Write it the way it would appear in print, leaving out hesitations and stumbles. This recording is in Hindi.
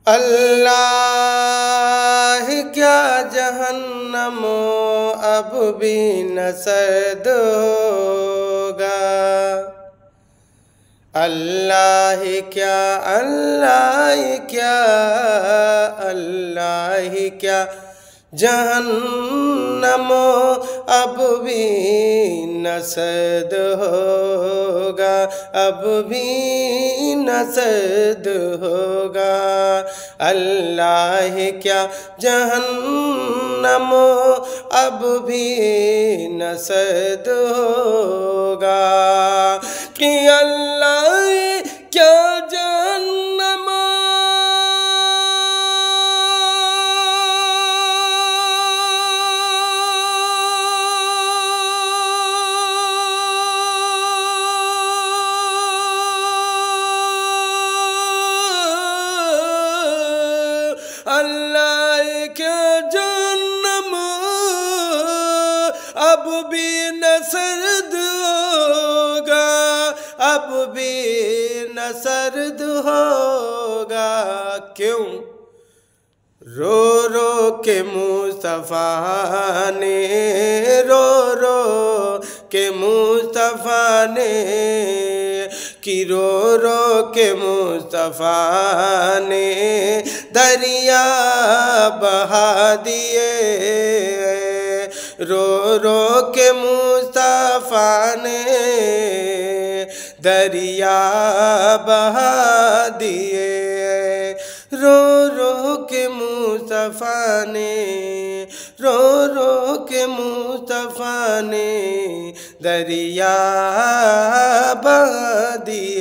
अल्लाह क्या जहन्नम अब भी न सर्द होगा। अल्लाह क्या अल्लाह क्या जहन्नम अब भी न सर्द होगा, अब भी न सर्द होगा। अल्लाह क्या जहन्नम अब भी न सर्द होगा। कि अल्लाह क्या जहन्नम अल्लाह क्या जहन्नम अब भी न सर्द होगा, अब भी न सर्द होगा। क्यों? रो रो के मुस्तफा ने, रो रो के मुस्तफा ने, कि रो रो के मुस्तफा ने दरिया बहा दिए। रो रो के मुस्तफा ने दरिया बहा दिए। रो रो के मुस्तफा ने, रो रो के मुस्तफा ने दरिया बहा दिए।